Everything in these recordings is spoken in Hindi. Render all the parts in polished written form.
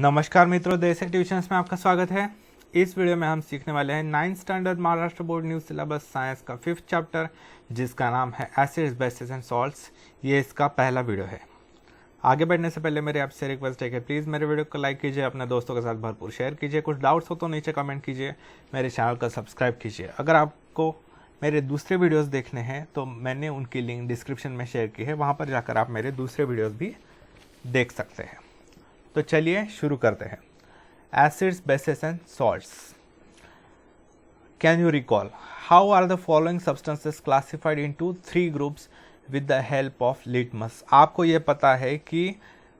नमस्कार मित्रों, देशक ट्यूशंस में आपका स्वागत है। इस वीडियो में हम सीखने वाले हैं 9th standard Maharashtra board new syllabus science का 5th चैप्टर, जिसका नाम है एसिड्स, बेसिस एंड सॉल्ट्स। ये इसका पहला वीडियो है। आगे बढ़ने से पहले मेरी आपसे रिक्वेस्ट है कि प्लीज़ मेरे वीडियो को लाइक कीजिए, अपने दोस्तों के साथ भरपूर शेयर कीजिए। कुछ डाउट्स हो तो नीचे कमेंट कीजिए, मेरे चैनल को सब्सक्राइब कीजिए। अगर आपको मेरे दूसरे वीडियोस देखने हैं तो मैंने उनकी लिंक डिस्क्रिप्शन में शेयर की है, वहाँ पर जाकर आप मेरे दूसरे वीडियोस भी देख सकते हैं। तो चलिए शुरू करते हैं। Acids, bases and salts. Can you recall how are the following substances classified into 3 groups with the help of litmus. आपको ये पता है कि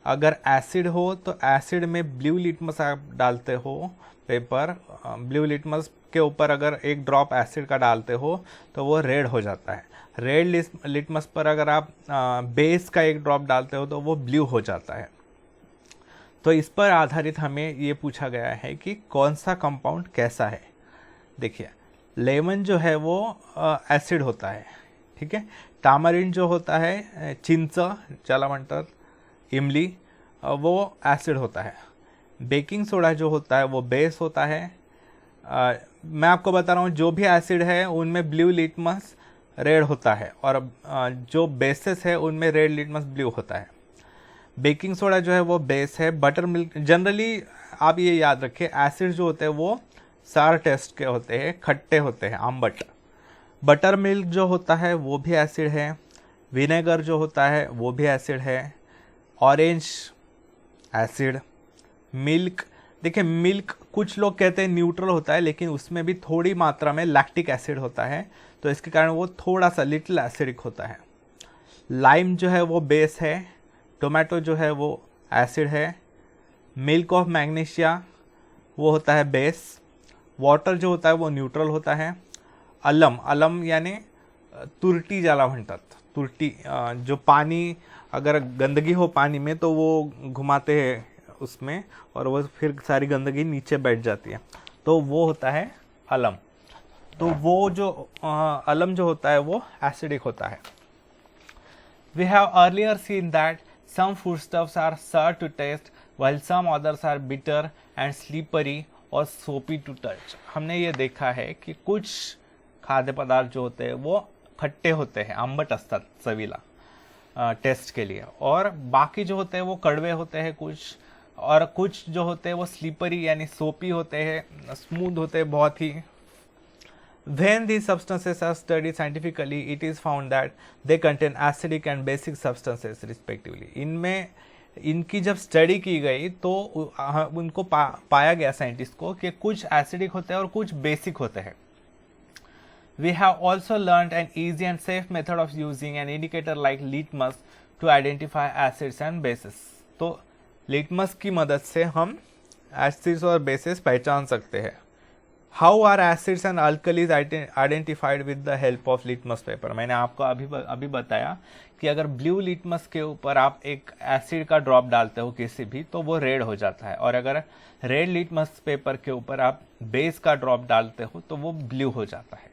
अगर एसिड हो तो एसिड में ब्लू लिटमस आप डालते हो पेपर, ब्लू लिटमस के ऊपर अगर एक ड्रॉप एसिड का डालते हो तो वो रेड हो जाता है। रेड लिटमस पर अगर आप बेस का एक ड्रॉप डालते हो तो वो ब्लू हो जाता है। तो इस पर आधारित हमें ये पूछा गया है कि कौन सा कंपाउंड कैसा है। देखिए, लेमन जो है वो एसिड होता है, ठीक है। टामरिंड जो होता है, चिंच ज्याला म्हणतात, इमली, वो एसिड होता है। बेकिंग सोडा जो होता है वो बेस होता है। मैं आपको बता रहा हूँ, जो भी एसिड है उनमें ब्लू लिटमस रेड होता है और जो बेसिस है उनमें रेड लिटमस ब्लू होता है। बेकिंग सोडा जो है वो बेस है। बटर मिल्क, जनरली आप ये याद रखिए, एसिड जो होते हैं वो सार टेस्ट के होते हैं, खट्टे होते हैं, आम्बट। बटर मिल्क जो होता है वो भी एसिड है। विनेगर जो होता है वो भी एसिड है। Orange acid. मिल्क, देखिए मिल्क कुछ लोग कहते हैं न्यूट्रल होता है, लेकिन उसमें भी थोड़ी मात्रा में लैक्टिक एसिड होता है, तो इसके कारण वो थोड़ा सा लिटिल एसिडिक होता है। लाइम जो है वो बेस है। टोमेटो जो है वो एसिड है। मिल्क ऑफ मैग्नीशिया वो होता है बेस। वाटर जो होता है वो न्यूट्रल होता है। अलम यानी तुरटी ज्याला म्हणतात, तुरटी, जो पानी, अगर गंदगी हो पानी में तो वो घुमाते हैं उसमें और वो फिर सारी गंदगी नीचे बैठ जाती है, तो वो होता है अलम। तो वो जो अलम जो होता है वो एसिडिक होता है। We have earlier seen that some foodstuffs are sour to taste while some others are bitter and slippery और soapy to touch। हमने ये देखा है कि कुछ खाद्य पदार्थ जो होते हैं वो खट्टे होते हैं, आंबट असतात चवीला टेस्ट के लिए, और बाकी जो होते हैं वो कड़वे होते हैं कुछ, और कुछ जो होते हैं वो स्लीपरी यानी सोपी होते हैं, स्मूथ होते हैं बहुत ही। When these substances are studied scientifically, it is found that they contain acidic and basic substances respectively। इनमें इनकी जब स्टडी की गई तो उनको पाया गया साइंटिस्ट को कि कुछ एसिडिक होते हैं और कुछ बेसिक होते हैं। We have also learned an easy and safe method of using an indicator like litmus to identify acids and bases। तो लिटमस की मदद से हम एसिड्स और बेसिस पहचान सकते हैं। How are acids and alkalis identified with the help of litmus paper. मैंने आपको अभी बताया कि अगर ब्लू लिटमस के ऊपर आप एक एसिड का ड्रॉप डालते हो किसी भी, तो वो रेड हो जाता है, और अगर रेड लिटमस पेपर के ऊपर आप बेस का ड्रॉप डालते हो तो वो ब्लू हो जाता है।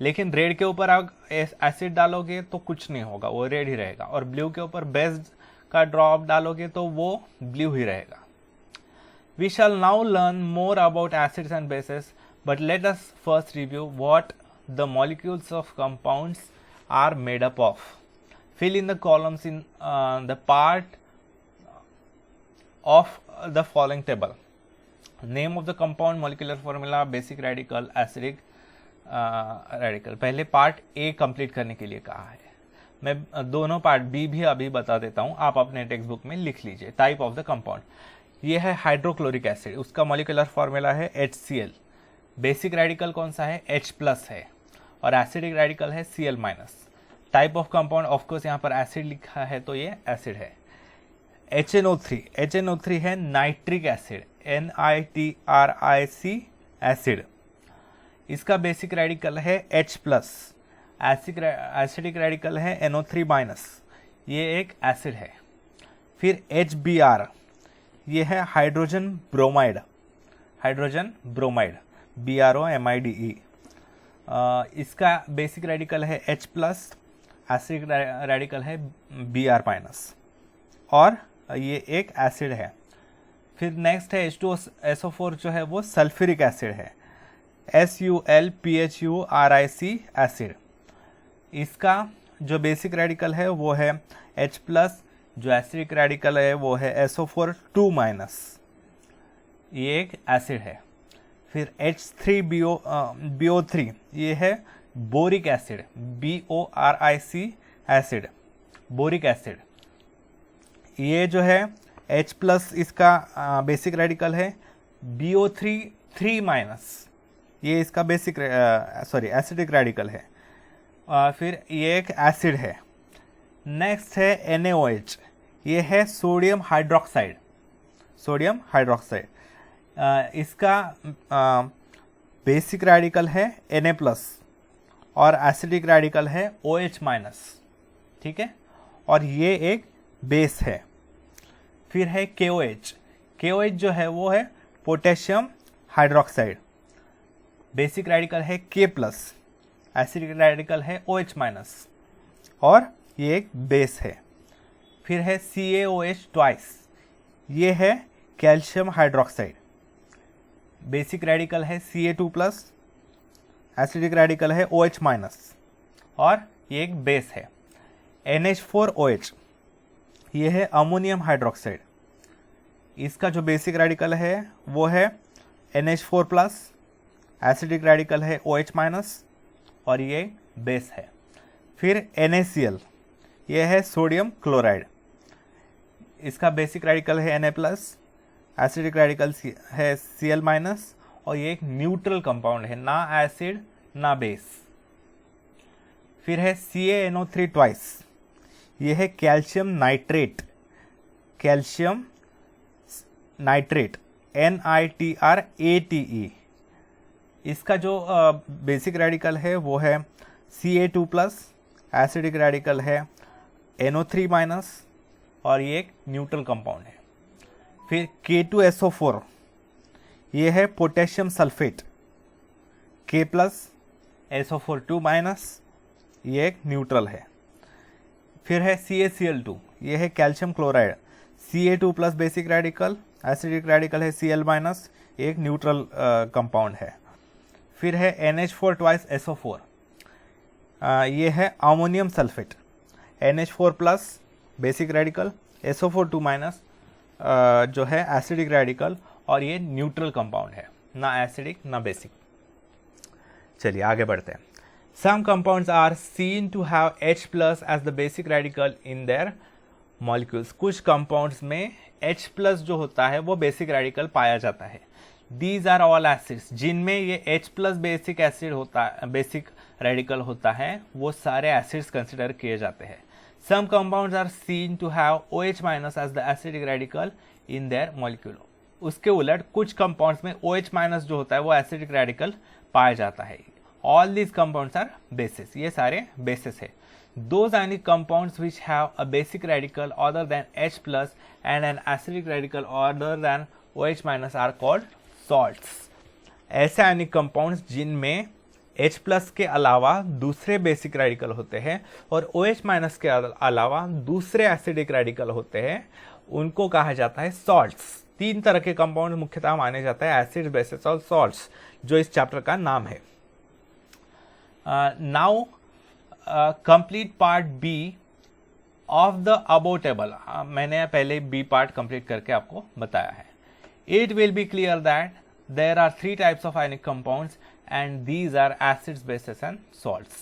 लेकिन रेड के ऊपर आप एसिड डालोगे तो कुछ नहीं होगा, वो रेड ही रहेगा, और ब्लू के ऊपर बेस का ड्रॉप डालोगे तो वो ब्लू ही रहेगा। We shall now learn more about acids and bases, but let us first review what the molecules of compounds are made up of. Fill in the columns in the part of the following table. Name of the compound, molecular formula, basic radical, acidic radical। पहले पार्ट ए कंप्लीट करने के लिए कहा है। मैं दोनों पार्ट बी भी अभी बता देता हूँ, आप अपने टेक्स्ट बुक में लिख लीजिए। टाइप ऑफ द कंपाउंड, ये है हाइड्रोक्लोरिक एसिड, उसका मॉलिक्यूलर फॉर्मूला है HCl। बेसिक रेडिकल कौन सा है? H+ है, और एसिडिक रेडिकल है Cl-। Type of compound, of course यहाँ पर एसिड लिखा है तो ये एसिड है। HNO3 है नाइट्रिक एसिड, NITRIC एसिड। इसका बेसिक रेडिकल है H+। एसिडिक रेडिकल है NO3-, ये एक एसिड है। फिर HBr, ये है हाइड्रोजन ब्रोमाइड, BROMIDE। इसका बेसिक रेडिकल है H+, एसिडिक रेडिकल है Br-, और ये एक एसिड है। फिर नेक्स्ट है H2SO4 जो है वो सल्फ्यूरिक एसिड है, SULPHURIC एसिड। इसका जो बेसिक रेडिकल है वो है H+, जो एसिडिक रेडिकल है वो है SO4 2-, ये एक एसिड है। फिर H3BO3 ये है boric acid, BORIC acid, boric acid. ये जो है H+ इसका बेसिक रेडिकल है, BO3 3-, ये इसका बेसिक एसिडिक रेडिकल है। फिर ये एक एसिड है। नेक्स्ट है NaOH, ये है सोडियम हाइड्रोक्साइड, सोडियम हाइड्रोक्साइड। इसका बेसिक रेडिकल है Na+ और एसिडिक रेडिकल है OH-, ठीक है, और ये एक बेस है। फिर है KOH, KOH जो है वो है पोटेशियम हाइड्रोक्साइड, बेसिक रेडिकल है K+, एसिडिक रेडिकल है OH-, और ये एक बेस है। फिर है CaOH ट्वाइस, ये है कैल्शियम हाइड्रोक्साइड, बेसिक रेडिकल है Ca2+, एसिडिक रेडिकल है OH-, और ये एक बेस है। NH4OH, ये है अमोनियम हाइड्रोक्साइड, इसका जो बेसिक रेडिकल है वो है NH4+, एसिडिक रेडिकल है OH-, और ये बेस है। फिर NaCl, ये है सोडियम क्लोराइड, इसका बेसिक रेडिकल है Na+, एसिडिक रेडिकल है Cl-, और ये एक न्यूट्रल कंपाउंड है, ना एसिड ना बेस। फिर है CaNO3 ट्वाइस, ये है calcium nitrate, calcium nitrate NiTrATE। इसका जो बेसिक रेडिकल है वो है Ca2+, एसिडिक रेडिकल है NO3-, और ये एक न्यूट्रल कंपाउंड है। फिर K2SO4, ये है पोटेशियम सल्फेट, K+ SO4 2-, ये एक न्यूट्रल है। फिर है CaCl2, ये है calcium chloride, Ca2+ basic radical, acidic radical है Cl-, एक न्यूट्रल कंपाउंड है। फिर है NH4 ट्वाइस SO4, ये है ammonium sulphate, NH4+ basic radical, SO4 2-, जो है एसिडिक रेडिकल, और ये न्यूट्रल कंपाउंड है, ना एसिडिक ना बेसिक। चलिए आगे बढ़ते हैं। Some compounds are seen to have H+ as the basic radical in their molecules. कुछ compounds में H+ जो होता है वो बेसिक रेडिकल पाया जाता है। These are all acids, जिनमें ये H+ बेसिक एसिड होता है, बेसिक रेडिकल होता है, वो सारे एसिड्स कंसिडर किए जाते हैं। Some compounds are seen to have OH- as the acidic radical in their molecule. उसके उलट कुछ कंपाउंड्स में OH- जो होता है वो एसिडिक रेडिकल पाया जाता है। All these compounds are bases, ये सारे bases है। Those ionic compounds which have a basic radical other than H+ and an acidic radical other than OH- are called salts. ऐसे आयनिक कंपाउंड्स जिनमें H+ के अलावा दूसरे बेसिक रेडिकल होते हैं और OH- के अलावा दूसरे एसिडिक रेडिकल होते हैं, उनको कहा जाता है सॉल्ट्स। 3 तरह के कंपाउंड मुख्यतः माने जाते हैं, एसिड, बेसिस और सॉल्ट्स, जो इस चैप्टर का नाम है। Now complete part B of the above table. मैंने पहले बी पार्ट कंप्लीट करके आपको बताया है। It will be clear that there are 3 types of ionic compounds and these are acids, bases and salts.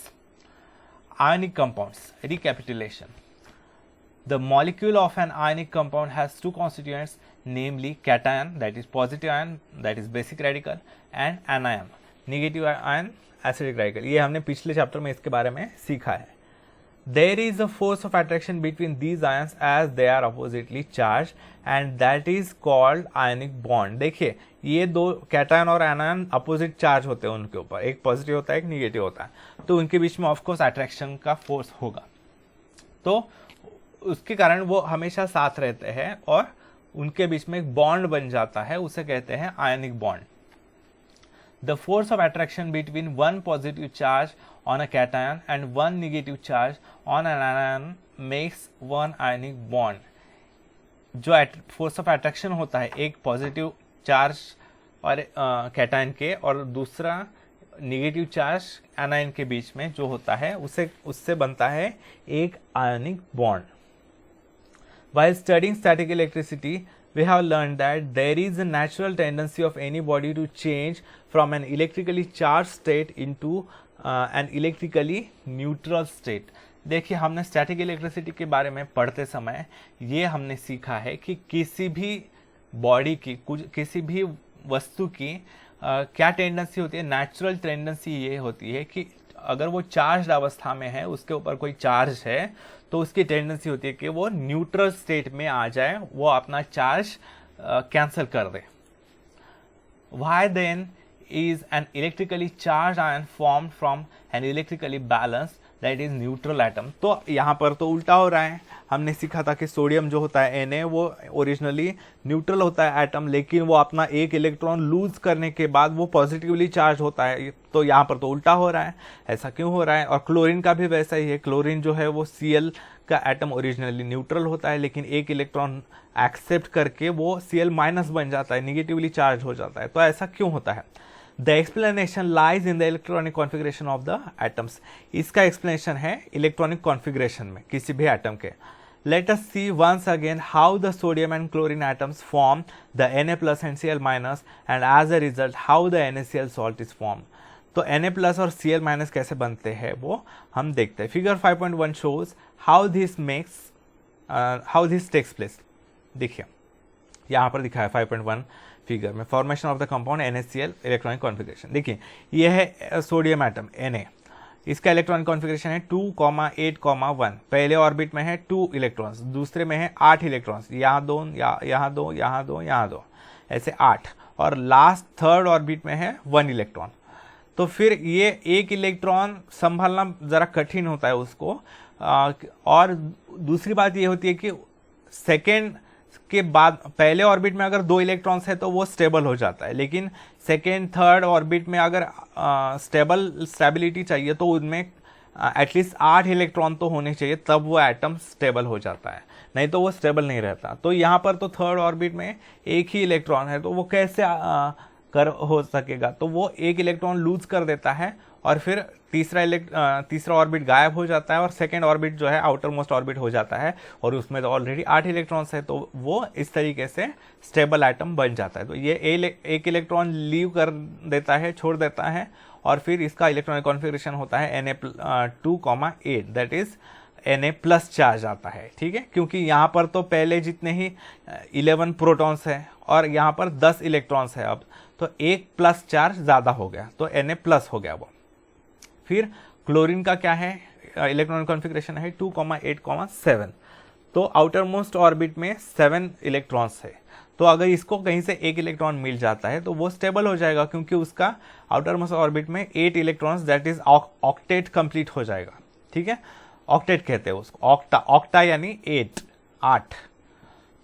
Ionic compounds, recapitulation. The molecule of an ionic compound has 2 constituents, namely cation, that is positive ion, that is basic radical, and anion, negative ion, acidic radical. ये हमने पिछले चैप्टर में इसके बारे में सीखा है। There is a force of attraction between these ions as they are oppositely charged and that is called ionic bond. देखिए ये दो कैटायन और एनायन अपोजिट चार्ज होते हैं उनके ऊपर, एक पॉजिटिव होता है एक निगेटिव होता है, तो उनके बीच में ऑफकोर्स अट्रैक्शन का फोर्स होगा, तो उसके कारण वो हमेशा साथ रहते हैं और उनके बीच में एक बॉन्ड बन जाता है, उसे कहते हैं ionic bond. The force of attraction between one positive charge on a cation and one negative charge on an anion makes one ionic bond. जो फोर्स ऑफ अट्रैक्शन होता है एक पॉजिटिव चार्ज और कैटायन के और दूसरा नेगेटिव चार्ज एनायन के बीच में जो होता है उससे बनता है एक ionic bond. While studying static electricity, we have learned that there is a natural tendency of any body to change from an electrically charged state into an electrically neutral state. देखिए, हमने स्टैटिक इलेक्ट्रिसिटी के बारे में पढ़ते समय ये हमने सीखा है कि किसी भी बॉडी की किसी भी वस्तु की क्या टेंडेंसी होती है। नेचुरल टेंडेंसी ये होती है कि अगर वो चार्ज अवस्था में है, उसके ऊपर कोई चार्ज है, तो उसकी टेंडेंसी होती है कि वो न्यूट्रल स्टेट में आ जाए, वो अपना चार्ज कैंसिल कर दे। Why then is an electrically charged ion formed from an electrically balanced that is neutral atom? तो यहाँ पर तो उल्टा हो रहा है। हमने सीखा था कि सोडियम जो होता है Na वो ओरिजिनली न्यूट्रल होता है एटम, लेकिन वो अपना एक इलेक्ट्रॉन लूज करने के बाद वो पॉजिटिवली चार्ज होता है। तो यहाँ पर तो उल्टा हो रहा है। ऐसा क्यों हो रहा है? और क्लोरीन का भी वैसा ही है। क्लोरीन जो है वो Cl का एटम ओरिजिनली न्यूट्रल होता है, लेकिन एक इलेक्ट्रॉन एक्सेप्ट करके वो Cl माइनस बन जाता है, निगेटिवली चार्ज हो जाता है। तो ऐसा क्यों होता है? The explanation lies in the electronic configuration of the atoms. इसका एक्सप्लेनेशन है इलेक्ट्रॉनिक कॉन्फ़िगरेशन में किसी भी एटम के। Let us see once again how the sodium and chlorine atoms form the Na plus and Cl minus, and as a result how the NaCl salt is formed. तो Na plus और Cl minus कैसे बनते हैं वो हम देखते हैं। Figure 5.1 shows how this takes place. देखिए, यहाँ पर दिखा है 5.1 फिगर में formation of the compound NaCl electronic configuration. देखिए, ये है सोडियम एटम Na। इसका इलेक्ट्रॉनिक कॉन्फ़िगरेशन है 2,8,1। पहले ऑर्बिट में है 2 इलेक्ट्रॉन्स, दूसरे में है 8 इलेक्ट्रॉन्स, यहाँ 2, यहाँ 2, यहाँ 2, यहाँ 2, ऐसे 8, और लास्ट थर्ड ऑर्बिट में है 1 इलेक्ट्रॉन। तो फिर ये एक इलेक्ट्रॉन संभालना ज़रा कठिन होता है उसको। और दूसरी बात ये होती है कि सेकेंड के बाद पहले ऑर्बिट में अगर 2 इलेक्ट्रॉन्स है तो वो स्टेबल हो जाता है, लेकिन सेकेंड थर्ड ऑर्बिट में अगर स्टेबिलिटी चाहिए तो उनमें एटलीस्ट 8 इलेक्ट्रॉन तो होने चाहिए, तब वो एटम स्टेबल हो जाता है, नहीं तो वो स्टेबल नहीं रहता। तो यहाँ पर तो थर्ड ऑर्बिट में एक ही इलेक्ट्रॉन है, तो वो कैसे हो सकेगा? तो वो एक इलेक्ट्रॉन लूज कर देता है और फिर तीसरा ऑर्बिट गायब हो जाता है और सेकेंड ऑर्बिट जो है आउटर मोस्ट ऑर्बिट हो जाता है, और उसमें तो ऑलरेडी 8 इलेक्ट्रॉन्स है, तो वो इस तरीके से स्टेबल एटम बन जाता है। तो ये एक इलेक्ट्रॉन लीव कर देता है, छोड़ देता है, और फिर इसका इलेक्ट्रॉनिक कॉन्फ़िगरेशन होता है Na2,8, that is Na plus charge आता है। ठीक है, क्योंकि यहाँ पर तो पहले जितने ही 11 प्रोटॉन्स है और यहाँ पर 10 इलेक्ट्रॉन्स है, अब तो एक प्लस चार्ज ज़्यादा हो गया, तो Na प्लस हो गया वो। फिर क्लोरीन का क्या है? इलेक्ट्रॉनिक कॉन्फ़िगरेशन है 2,8,7। तो आउटर मोस्ट ऑर्बिट में 7 इलेक्ट्रॉन्स है, तो अगर इसको कहीं से एक इलेक्ट्रॉन मिल जाता है तो वो स्टेबल हो जाएगा, क्योंकि उसका आउटर मोस्ट ऑर्बिट में 8 electrons, that is octet complete हो जाएगा। ठीक है, ऑक्टेट कहते हैं उसको, ऑक्टा यानी 8।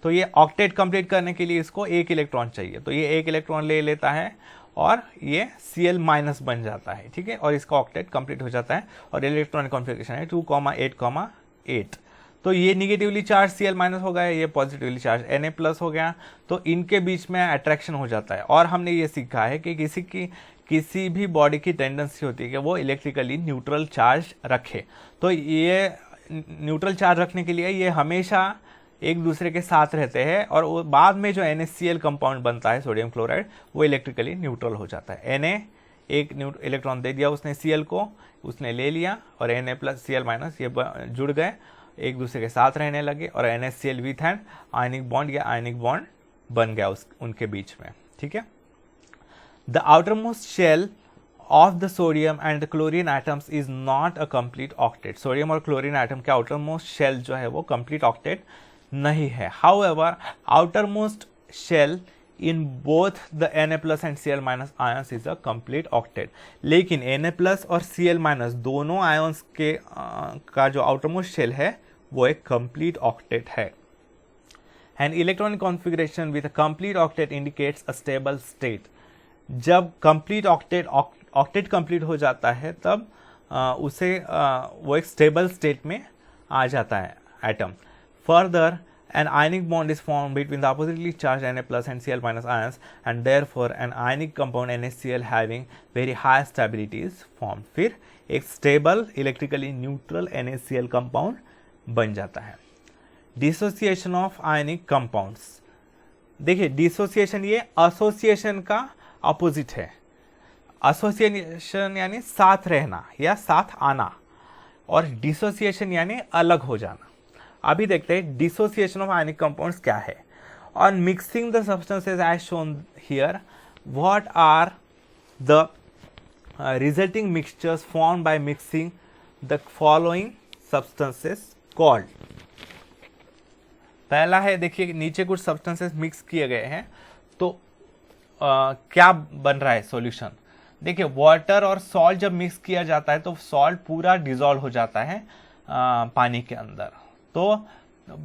तो ये ऑक्टेट कंप्लीट करने के लिए इसको एक इलेक्ट्रॉन चाहिए, तो ये एक इलेक्ट्रॉन ले लेता है और ये Cl माइनस बन जाता है। ठीक है, और इसका ऑक्टेट कंप्लीट हो जाता है, और इलेक्ट्रॉनिक कॉन्फ़िगरेशन है 2,8,8। तो ये निगेटिवली चार्ज Cl माइनस हो गया, ये पॉजिटिवली चार्ज Na प्लस हो गया, तो इनके बीच में अट्रैक्शन हो जाता है। और हमने ये सीखा है कि किसी भी बॉडी की टेंडेंसी होती है कि वो इलेक्ट्रिकली न्यूट्रल चार्ज रखे। तो ये न्यूट्रल चार्ज रखने के लिए ये हमेशा एक दूसरे के साथ रहते हैं, और वो बाद में जो NaCl कंपाउंड बनता है सोडियम क्लोराइड, वो इलेक्ट्रिकली न्यूट्रल हो जाता है। Na एक इलेक्ट्रॉन दे दिया उसने Cl को, उसने ले लिया, और Na प्लस Cl माइनस ये जुड़ गए, एक दूसरे के साथ रहने लगे, और NaCl with and ionic bond या आयनिक बॉन्ड बन गया उनके बीच में। ठीक है, the outermost shell of the sodium and the chlorine atoms is not a complete octet. Sodium और क्लोरीन एटम के आउटर मोस्ट शेल जो है वो कंप्लीट ऑक्टेट नहीं है। However, outermost shell in both the Na plus and Cl minus ions is a complete octet। लेकिन Na plus और Cl minus दोनों ions के का जो outermost shell है वो एक complete octet है। An electronic configuration with a complete octet indicates a stable state। जब complete octet complete हो जाता है तब उसे वो एक stable state में आ जाता है atom. Further, an ionic bond is formed between the oppositely charged Na plus and Cl minus ions, and therefore an ionic compound NaCl having very high stability is formed. फिर एक stable electrically neutral NaCl compound बन जाता है. Dissociation of ionic compounds. देखिए डिसोसिएशन ये एसोसिएशन का अपोजिट है. एसोसिएशन यानी साथ रहना या साथ आना, और डिसोसिएशन यानी अलग हो जाना. अभी देखते हैं डिसोसिएशन ऑफ आयनिक कंपाउंड्स क्या है. On mixing the substances as shown here, what are the resulting mixtures formed by mixing the following substances called. पहला है, देखिए नीचे कुछ सब्सटेंसेस मिक्स किए गए हैं, तो क्या बन रहा है सॉल्यूशन. देखिए वाटर और सॉल्ट जब मिक्स किया जाता है तो सॉल्ट पूरा डिसॉल्व हो जाता है पानी के अंदर. तो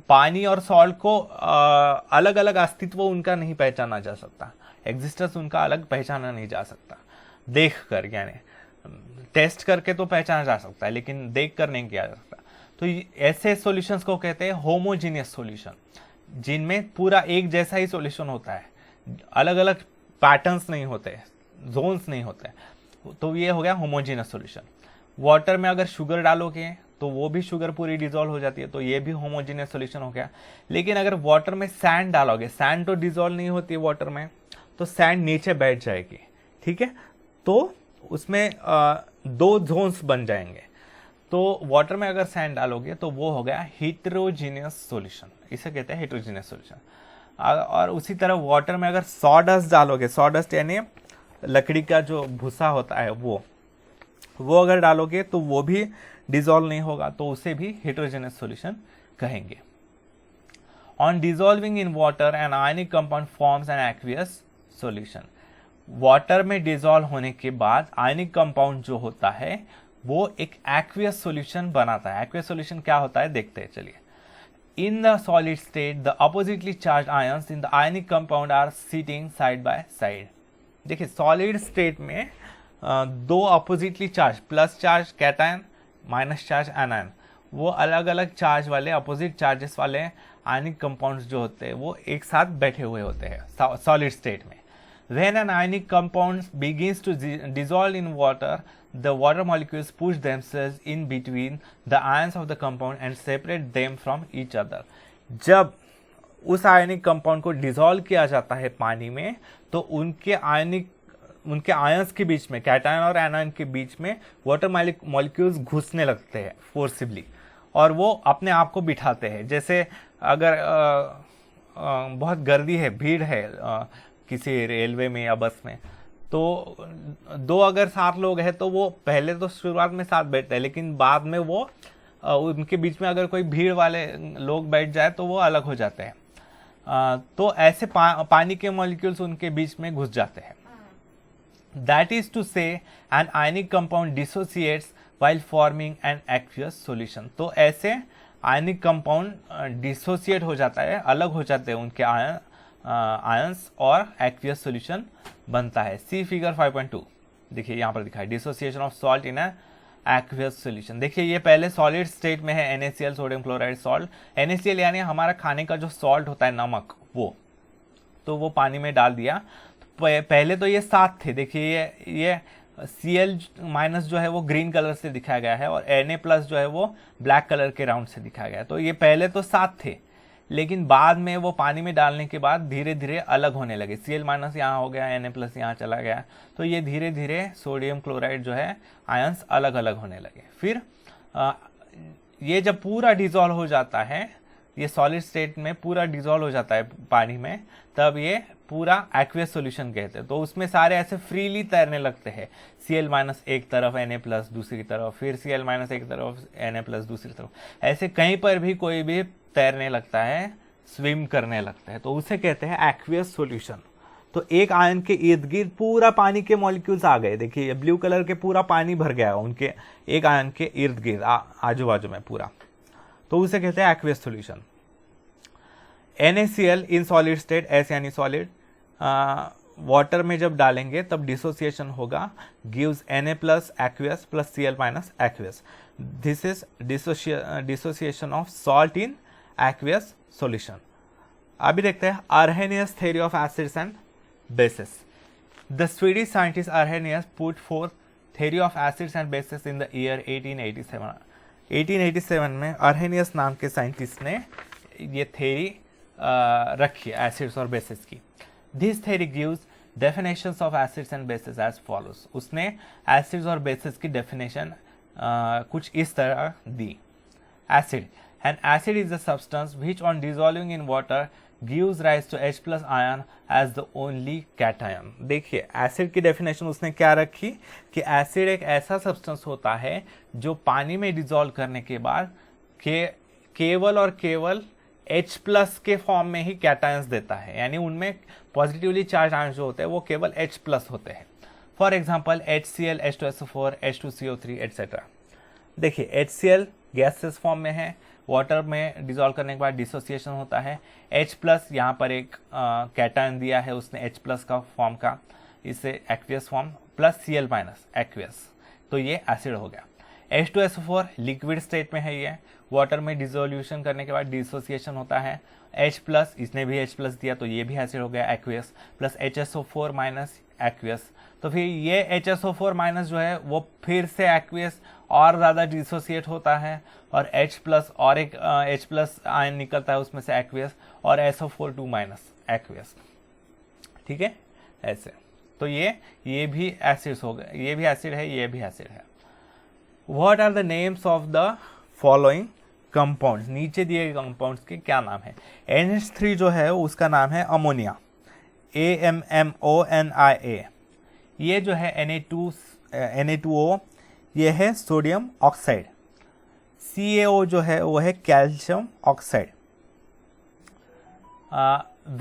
पानी और सॉल्ट को अलग अलग अस्तित्व उनका नहीं पहचाना जा सकता, एग्जिस्टेंस उनका अलग पहचाना नहीं जा सकता. देख कर, यानी टेस्ट करके तो पहचाना जा सकता है, लेकिन देख कर नहीं किया जा सकता. तो ऐसे सॉल्यूशंस को कहते हैं होमोजीनियस सॉल्यूशन, जिनमें पूरा एक जैसा ही सॉल्यूशन होता है, अलग अलग पैटर्न्स नहीं होते, जोन्स नहीं होते. तो ये हो गया होमोजीनियस सॉल्यूशन. वाटर में अगर शुगर डालोगे तो वो भी शुगर पूरी डिसॉल्व हो जाती है, तो ये भी होमोजीनियस सॉल्यूशन हो गया. लेकिन अगर वाटर में सैंड डालोगे, सैंड तो डिसॉल्व नहीं होती है वाटर में, तो सैंड नीचे बैठ जाएगी. ठीक है, तो उसमें दो जोन्स बन जाएंगे. तो वाटर में अगर सैंड डालोगे तो वो हो गया हेटेरोजीनियस सॉल्यूशन, इसे कहते हैं हेटेरोजीनियस सॉल्यूशन. और उसी तरह वाटर में अगर सॉडस्ट डालोगे, सॉडस्ट यानी लकड़ी का जो भूसा होता है वो अगर डालोगे तो वो भी डिसॉल्व नहीं होगा, तो उसे भी हेटेरोजेनस सॉल्यूशन कहेंगे. On dissolving in water an ionic compound forms an aqueous solution. Water में डिसॉल्व होने के बाद आयनिक कंपाउंड जो होता है वो एक एक्वियस सॉल्यूशन बनाता है. एक्वियस सॉल्यूशन क्या होता है देखते हैं, चलिए. In the solid state, the oppositely charged ions in the ionic compound are sitting side by side. देखिए सॉलिड स्टेट में दो oppositely charge, plus charge cation, minus charge anion, वो अलग अलग चार्ज वाले, अपोजिट चार्जेस वाले आयनिक कंपाउंड्स जो होते हैं वो एक साथ बैठे हुए होते हैं सॉलिड स्टेट में. When an ionic compound begins to dissolve in water, the water molecules push themselves in between the ions of the compound and separate them from each other. जब उस आयनिक कंपाउंड को डिसॉल्व किया जाता है पानी में, तो उनके आयंस के बीच में, कैटायन और एनायन के बीच में वाटर मॉलिक्यूल्स घुसने लगते हैं फोर्सिबली, और वो अपने आप को बिठाते हैं. जैसे अगर बहुत गर्दी है, भीड़ है किसी रेलवे में या बस में, तो दो अगर 7 लोग हैं तो वो पहले तो शुरुआत में साथ बैठते हैं, लेकिन बाद में वो उनके बीच में अगर कोई भीड़ वाले लोग बैठ जाए तो वो अलग हो जाते हैं. तो ऐसे पानी के मॉलिक्यूल्स उनके बीच में घुस जाते हैं. दैट इज टू से an ionic compound dissociates while forming an aqueous solution. तो ऐसे आयनिक कंपाउंड डिसोसिएट हो जाता है, अलग हो जाते हैं उनके आयंस, और एक्वियस सॉल्यूशन बनता है. सी फिगर 5.2. देखिए यहाँ पर दिखा है dissociation of salt in aqueous solution. देखिए ये पहले सॉलिड स्टेट में है NaCl, sodium chloride salt. NaCl यानी हमारा खाने का जो सॉल्ट होता है, नमक, वो तो वो पानी में डाल दिया. पहले तो ये 7 थे. देखिए ये Cl माइनस जो है वो ग्रीन कलर से दिखाया गया है, और Na प्लस जो है वो ब्लैक कलर के राउंड से दिखाया गया है. तो ये पहले तो 7 थे, लेकिन बाद में वो पानी में डालने के बाद धीरे धीरे अलग होने लगे. Cl माइनस यहाँ हो गया, Na प्लस यहाँ चला गया, तो ये धीरे धीरे सोडियम क्लोराइड जो है आयंस अलग अलग होने लगे. फिर ये जब पूरा डिसॉल्व हो जाता है, ये सॉलिड स्टेट में पूरा डिसॉल्व हो जाता है पानी में, तब ये पूरा एक्वियस सॉल्यूशन कहते हैं. तो उसमें सारे ऐसे फ्रीली तैरने लगते हैं. Cl माइनस एक तरफ, Na प्लस दूसरी तरफ, फिर Cl माइनस एक तरफ, Na प्लस दूसरी तरफ, ऐसे कहीं पर भी कोई भी तैरने लगता है, स्विम करने लगता है, तो उसे कहते हैं एक्वियस सॉल्यूशन. तो एक आयन के इर्द गिर्द पूरा पानी के मॉलिक्यूल्स आ गए. देखिए ब्लू कलर के पूरा पानी भर गया उनके एक आयन के इर्द गिर्द, आजू बाजू में पूरा, तो उसे कहते हैं एक्वियस सॉल्यूशन. NaCl इन सॉलिड स्टेट, एस यानी सॉलिड, वाटर में जब डालेंगे तब डिसोसिएशन होगा, gives Na plus aqueous plus Cl minus aqueous. This is dissociation of salt in aqueous solution. अभी देखते हैं Arrhenius theory of acids and bases. The Swedish scientist Arrhenius put forth theory of acids and bases in the year 1887. 1887 में Arrhenius नाम के साइंटिस्ट ने ये थ्योरी रखी एसिड्स और बेसिस की। This theory gives definitions of acids and bases as follows. उसने एसिड्स और बेसिस की डेफिनेशन कुछ इस तरह दी। Acid. An acid is a substance which on dissolving in water gives rise to H plus ion as the only cation. देखिए एसिड की डेफिनेशन उसने क्या रखी कि एसिड एक ऐसा सब्सटेंस होता है जो पानी में डिसॉल्व करने के बाद केवल और केवल H प्लस के फॉर्म में ही कैटायंस देता है, यानी उनमें पॉजिटिवली चार्ज आयंस जो होते हैं वो केवल H प्लस होते हैं। For example HCl, H2SO4, H2CO3 etcetera. देखिए HCl गैसेस फॉर्म में है, वाटर में डिसॉल्व करने के बाद डिसोसिएशन होता है। H प्लस यहाँ पर एक कैटायन दिया है उसने H प्लस का फॉर्म का, इससे aqueous form, plus Cl minus aqueous, तो ये एसिड हो गया। H2SO4 लिक्विड स्टेट में है, ये वाटर में डिसोल्यूशन करने के बाद डिसोसिएशन होता है। H प्लस, इसने भी H प्लस दिया तो ये भी एसिड हो गया aqueous, plus HSO4 minus aqueous, तो फिर ये HSO4 माइनस जो है वो फिर से एक्वियस और ज़्यादा डिसोसिएट होता है और H प्लस और एक H प्लस आयन निकलता है उसमें से एक्वियस, और SO4 2 माइनस एक्वियस। ठीक है, ऐसे तो ये भी एसिड्स हो गए, ये भी एसिड है, ये भी एसिड है। What are the names of the following compounds, नीचे दिए गए कंपाउंड्स के क्या नाम है। NH3 जो है उसका नाम है अमोनिया, AMMONIA। ये जो है Na2O ये है सोडियम ऑक्साइड। CaO जो है वो है calcium oxide.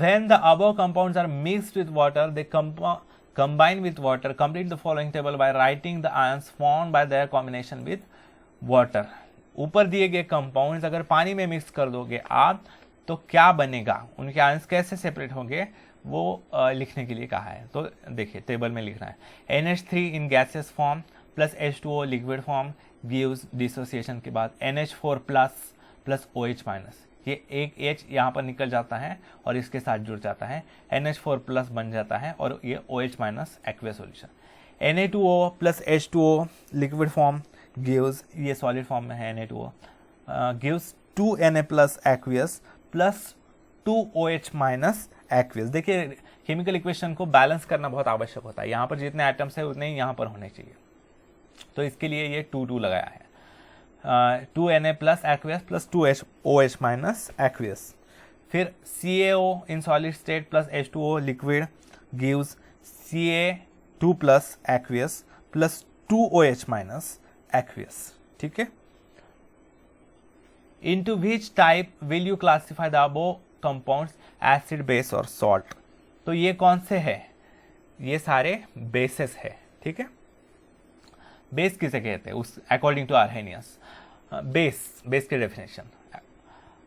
When the above compounds are mixed with water, they combine with water. Complete the following table by writing the ions formed by their combination with water. ऊपर दिए गए कंपाउंड्स अगर पानी में मिक्स कर दोगे आप तो क्या बनेगा, उनके आयंस कैसे सेपरेट होंगे वो लिखने के लिए कहा है। तो देखिए टेबल में लिखना है। NH3 in gases form plus H2O liquid form gives dissociation के बाद NH4 plus plus OH minus, ये एक H यहाँ पर निकल जाता है और इसके साथ जुड़ जाता है, NH4 प्लस बन जाता है और ये OH minus aqueous solution. Na2O plus H2O liquid form gives, ये सॉलिड फॉर्म में है Na2O, gives 2Na plus aqueous plus 2OH minus aqueous. देखिए केमिकल इक्वेशन को बैलेंस करना बहुत आवश्यक होता है, यहाँ पर जितने आइटम्स है उतने ही यहाँ पर होने चाहिए, तो इसके लिए ये 2 लगाया है। 2Na plus aqueous plus 2OH minus aqueous. फिर CaO इन solid state plus H2O liquid gives Ca2 plus aqueous plus 2OH minus aqueous. ठीक है, into which type will you classify the above compounds, acid, base और salt? तो ये कौन से है, ये सारे बेसेस है। ठीक है, बेस किसे कहते हैं उस अकॉर्डिंग टू Arrhenius। बेस की definition,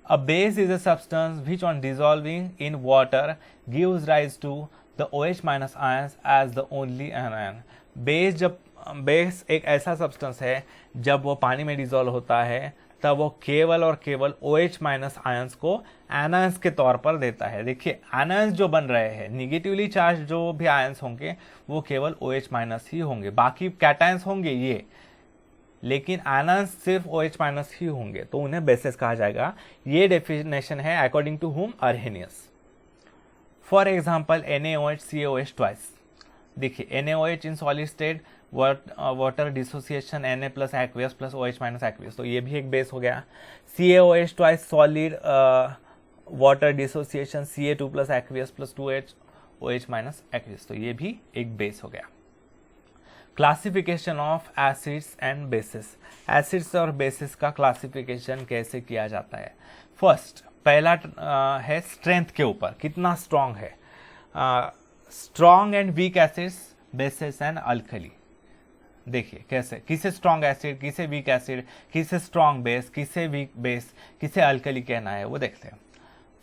a base is a substance which on dissolving in water gives rise to the OH minus ions as the only anion। Base एक ऐसा सब्सटेंस है जब वो पानी में डिसॉल्व होता है तब वो केवल और केवल OH माइनस आयंस को एनायंस के तौर पर देता है। देखिए एनायंस जो बन रहे हैं, निगेटिवली चार्ज जो भी आयंस होंगे वो केवल OH माइनस ही होंगे, बाकी कैटायंस होंगे ये, लेकिन एनायंस सिर्फ OH माइनस ही होंगे, तो उन्हें बेसिस कहा जाएगा। ये डेफिनेशन है according to whom Arrhenius। For example NaOH CaOH twice. देखिए NaOH in solid state water dissociation Na plus aqueous plus OH minus aqueous, तो ये भी एक बेस हो गया। CaOH twice solid water dissociation Ca2 plus aqueous plus 2H OH minus aqueous, तो ये भी एक बेस हो गया। Classification of acids and bases, acids और बेसिस का क्लासिफिकेशन कैसे किया जाता है। फर्स्ट पहला है स्ट्रेंथ के ऊपर, कितना स्ट्रॉन्ग है। Strong and weak acids, bases and alkali. देखिए कैसे, किसे स्ट्रॉन्ग एसिड, किसे वीक एसिड, किसे स्ट्रॉन्ग बेस, किसे वीक बेस, किसे अल्कली कहना है वो देखते हैं।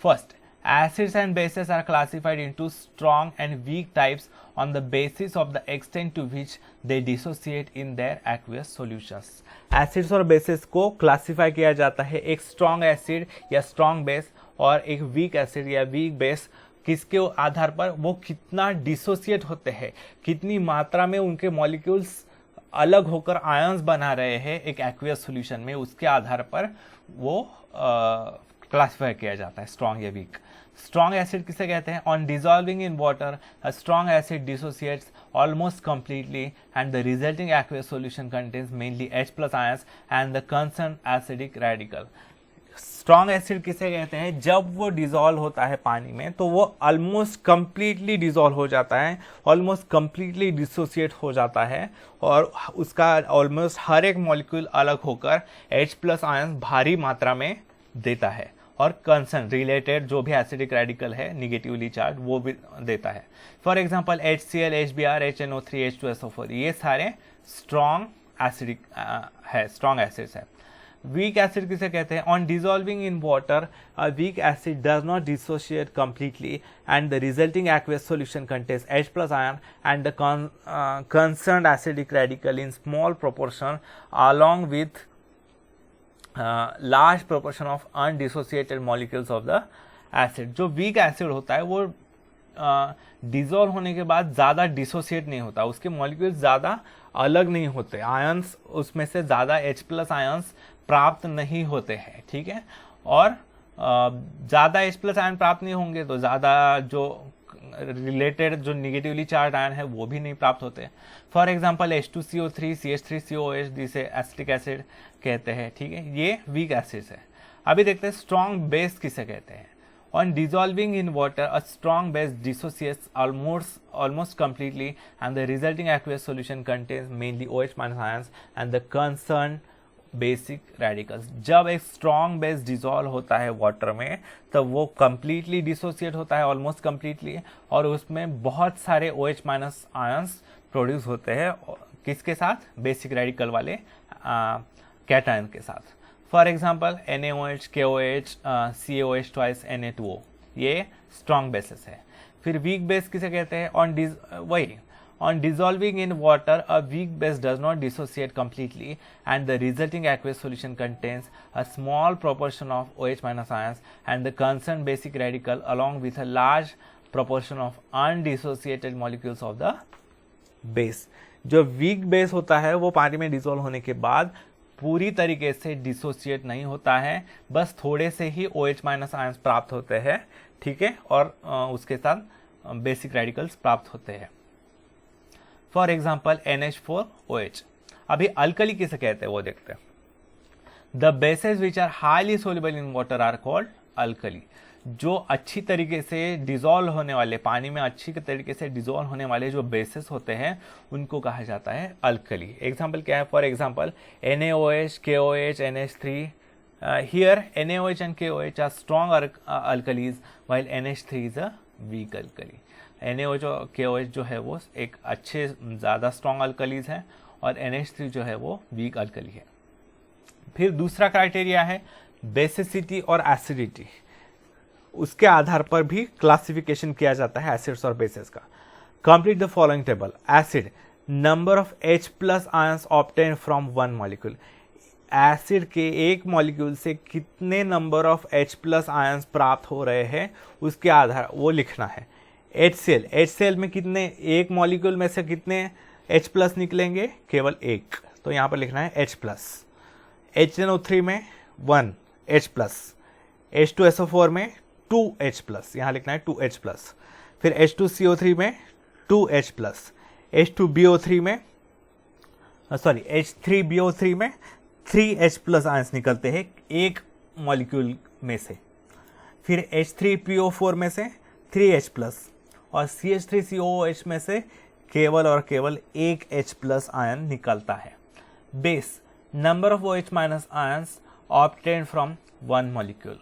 First Acids and bases are classified into strong and weak types on the basis of the extent to which they dissociate in their aqueous solutions. Acids और bases को classify किया जाता है एक strong acid या strong base और एक weak acid या weak base, किसके आधार पर वो कितना डिसोसिएट होते हैं, कितनी मात्रा में उनके मॉलिक्यूल्स अलग होकर आयंस बना रहे हैं एक एक्वियस सॉल्यूशन में, उसके आधार पर वो क्लासिफाई किया जाता है स्ट्रॉन्ग या वीक. स्ट्रॉन्ग एसिड किसे कहते हैं? On dissolving in water a strong acid dissociates almost completely and the resulting aqueous solution contains mainly H+ ions and the concerned acidic radical. Strong acid किसे कहते हैं? जब वो डिजॉल्व होता है पानी में तो वो ऑलमोस्ट कंप्लीटली डिजॉल्व हो जाता है, ऑलमोस्ट कंप्लीटली डिसोसिएट हो जाता है और उसका ऑलमोस्ट हर एक मॉलिक्यूल अलग होकर H+ आयंस भारी मात्रा में देता है और कंसर्न रिलेटेड जो भी एसिडिक रेडिकल है निगेटिवली चार्ज वो भी देता है. For example HCl, HBr, HNO3, H2SO4 ये सारे स्ट्रॉन्ग एसिडिक है, स्ट्रॉन्ग एसिड्स है. वीक एसिड किसे कहते हैं? On dissolving in water a weak acid does not dissociate completely and the resulting aqueous solution contains H+ ion and the concerned acidic radical in small proportion along with large proportion of undissociated molecules of the acid. जो वीक एसिड होता है वो डिजोल्व होने के बाद ज़्यादा डिसोसिएट नहीं होता, उसके मॉलिक्यूल्स ज़्यादा अलग नहीं होते, आयंस उसमें से ज़्यादा H+ आयंस प्राप्त नहीं होते हैं, ठीक है. और ज़्यादा H+ आयन प्राप्त नहीं होंगे तो ज़्यादा जो रिलेटेड जो निगेटिवली चार्ज आयन है वो भी नहीं प्राप्त होते. फॉर एग्जांपल H2CO3, CH3COH जिसे एसिटिक एसिड कहते हैं, ठीक है, ये वीक एसिड्स है. अभी देखते हैं स्ट्रॉन्ग बेस किसे कहते हैं. On dissolving in water a strong base dissociates almost completely and the resulting aqueous solution contains mainly OH- ions and the concerned basic radicals. जब एक स्ट्रॉन्ग बेस डिजॉल्व होता है वाटर में तब वो कंप्लीटली डिसोसिएट होता है, ऑलमोस्ट कंप्लीटली, और उसमें बहुत सारे OH- आयंस प्रोड्यूस होते हैं. किसके साथ? बेसिक रेडिकल वाले कैटायन के साथ. For example NaOH, KOH, CaOH twice Na2O ये स्ट्रॉन्ग बेसिस है. फिर वीक बेस किसे कहते हैं? On dissolving in water, a weak base does not dissociate completely and the resulting aqueous solution contains a small proportion of OH- ions and the concerned basic radical along with a large proportion of undissociated molecules of the base. जो weak base होता है वो पानी में डिसॉल्व होने के बाद पूरी तरीके से डिसोसिएट नहीं होता है, बस थोड़े से ही OH- आयंस प्राप्त होते हैं, ठीक है, और उसके साथ बेसिक रेडिकल्स प्राप्त होते हैं. For example NH4OH. अभी अल्कली किसे कहते हैं वो देखते हैं. The bases which are highly soluble in water are called alkali. जो अच्छी तरीके से डिजॉल्व होने वाले, पानी में अच्छी तरीके से डिजॉल्व होने वाले जो बेसेस होते हैं उनको कहा जाता है अल्कली. एग्जाम्पल क्या है? For example NaOH, KOH, NH3. Here NaOH and KOH are strong alkalis while NH3 is a weak alkali. NaOH और KOH जो है वो एक अच्छे ज़्यादा स्ट्रॉन्ग अल्कलीज हैं और NH3 जो है वो वीक अल्कली है. फिर दूसरा क्राइटेरिया है बेसिसिटी और एसिडिटी. उसके आधार पर भी क्लासिफिकेशन किया जाता है एसिड्स और बेसिस का. Complete the following table. Acid, number of H+ ions obtain from one molecule. Acid के एक मॉलिक्यूल से कितने नंबर ऑफ H+ आयंस प्राप्त हो रहे हैं उसके आधार वो लिखना है. HCl में कितने, एक मॉलिक्यूल में से कितने H+ निकलेंगे? केवल एक, तो यहाँ पर लिखना है H+. HNO3 में 1 H+, H2SO4 में 2 H+, यहाँ लिखना है 2 H+. फिर H2CO3 में 2 H+, H2BO3 में H3BO3 में 3 H+ आयंस निकलते हैं एक मॉलिक्यूल में से. फिर H3PO4 में से 3 H+ और CH3COOH में से केवल और केवल एक H+ आयन निकलता है. Base, number of OH- ions obtain from one molecule.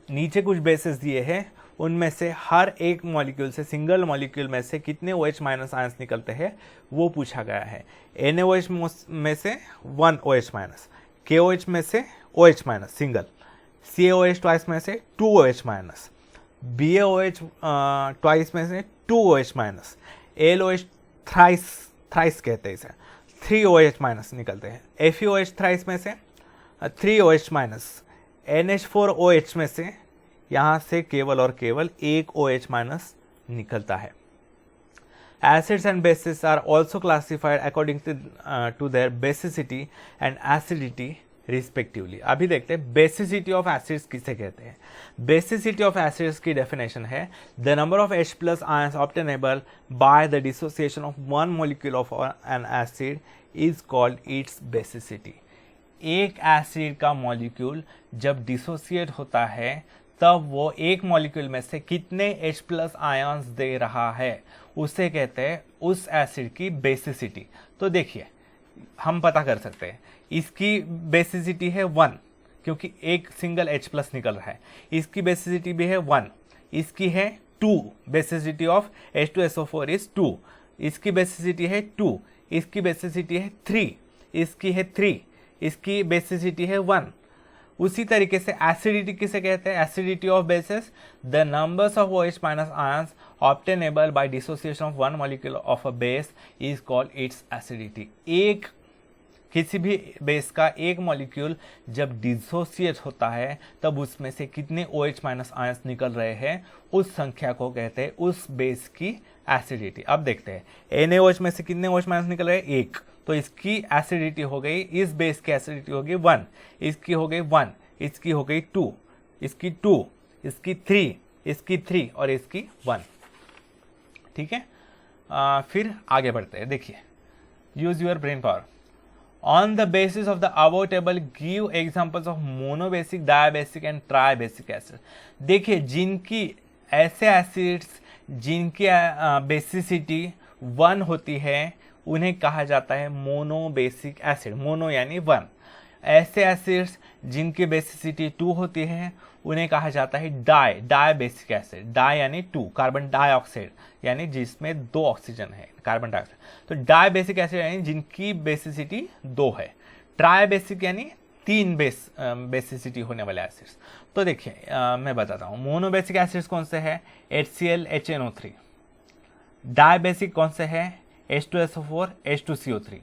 नीचे कुछ बेसिस दिए हैं, उनमें से हर एक मॉलिक्यूल से, सिंगल मॉलिक्यूल में से कितने OH- आयंस निकलते हैं वो पूछा गया है. NaOH में से 1 OH-, KOH में से OH- सिंगल, CaOH ट्वाइस में से 2 OH-, BaOH ट्वाइस में से 2OH माइनस, AlOH थ्राइस कहते हैं इसे, 3OH माइनस निकलते हैं। FeOH थ्राइस में से 3OH माइनस, NH4OH में से यहाँ से केवल और केवल एक OH माइनस निकलता है। Acids and bases are also classified according to their basicity and acidity respectively। अभी देखते हैं basicity of acids किसे कहते हैं। Basicity of acids की definition है the number of H plus ions obtainable by the dissociation of one molecule of an acid is called its basicity। एक एसिड का मॉलिक्यूल जब डिसोसिएट होता है तब वो एक मॉलिक्यूल में से कितने H प्लस आयंस दे रहा है उसे कहते हैं उस एसिड की बेसिसिटी। तो देखिए हम पता कर सकते हैं, इसकी बेसिसिटी है 1 क्योंकि एक सिंगल H प्लस निकल रहा है, इसकी बेसिसिटी भी है 1, इसकी है 2, बेसिसिटी ऑफ H2SO4 इज 2, इसकी बेसिसिटी है 2, इसकी बेसिसिटी है 3, इसकी है 3, इसकी बेसिसिटी है 1। उसी तरीके से एसिडिटी किसे कहते हैं? Acidity of basis the numbers of OH minus ions obtainable by dissociation of one molecule of a base is called its acidity. एक किसी भी बेस का एक मॉलिक्यूल जब डिसोसिएट होता है तब उसमें से कितने OH माइनस आयंस निकल रहे हैं उस संख्या को कहते हैं उस बेस की एसिडिटी। अब देखते हैं NaOH में से कितने OH माइनस निकल रहे हैं? एक, तो इसकी एसिडिटी हो गई, इस बेस की एसिडिटी हो गई 1, इसकी हो गई 1, इसकी हो गई 2, इसकी 2, इसकी 3, इसकी 3 और इसकी 1। ठीक है, फिर आगे बढ़ते हैं। देखिए use your brain power. On the basis of the above table give examples of monobasic, dibasic and tribasic acid. देखिए जिनकी ऐसे एसिड्स जिनकी बेसिसिटी 1 होती है उन्हें कहा जाता है मोनोबेसिक एसिड। मोनो यानी 1। ऐसे एसिड्स जिनकी बेसिसिटी 2 होती है उन्हें कहा जाता है डायबेसिक एसिड। डाई यानी 2, कार्बन डाइऑक्साइड यानी जिसमें 2 ऑक्सीजन है, कार्बन डाइऑक्साइड। तो डायबेसिक एसिड यानी जिनकी बेसिसिटी 2 है। ट्राइबेसिक यानी 3 बेसिसिटी होने वाले एसिड्स। तो देखिए मैं बताता हूँ मोनोबेसिक एसिड्स कौन से है? HCl HNO3। डायबेसिक कौन से है? H2SO4 H2CO3।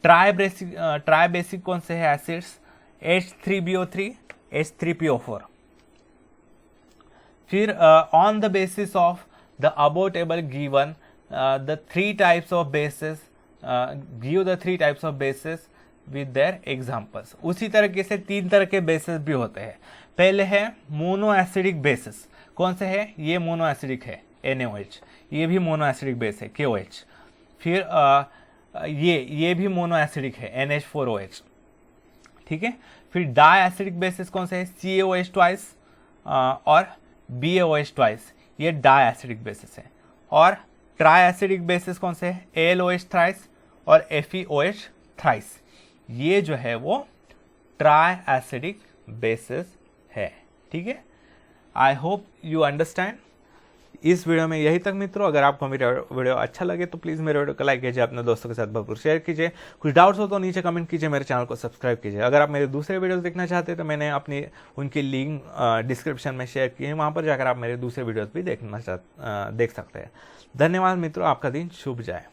ट्राइबेसिक कौन से है एसिड्स? H3BO3 H3PO4। फिर on the basis of the above table given the 3 types of basis, give the 3 types of basis with their examples. उसी तरीके से 3 तरह के बेसिस भी होते हैं। पहले है मोनो एसिडिक बेसिस। कौन से है? ये मोनो एसिडिक है NaOH, ये भी मोनो एसिडिक बेस है KOH। फिर ये भी मोनो एसिडिक है NH4OH। ठीक है, फिर डाई एसिडिक बेसिस कौन से है? CaOH ट्वाइस और BaOH ट्वाइस, ये डाई एसिडिक बेसिस है। और ट्राई एसिडिक बेसिस कौन से है? AlOH थ्राइस और FeOH थ्राइस, ये जो है वो ट्राई एसिडिक बेसिस है। ठीक है, आई होप यू अंडरस्टैंड। इस वीडियो में यही तक मित्रों। अगर आपको मेरा वीडियो अच्छा लगे तो प्लीज़ मेरे वीडियो को लाइक कीजिए, अपने दोस्तों के साथ भरपूर शेयर कीजिए। कुछ डाउट्स हो तो नीचे कमेंट कीजिए, मेरे चैनल को सब्सक्राइब कीजिए। अगर आप मेरे दूसरे वीडियोस देखना चाहते हैं तो मैंने अपनी उनकी लिंक डिस्क्रिप्शन में शेयर की है, वहाँ पर जाकर आप मेरे दूसरे वीडियोज़ भी देख सकते हैं। धन्यवाद मित्रों, आपका दिन शुभ जाए।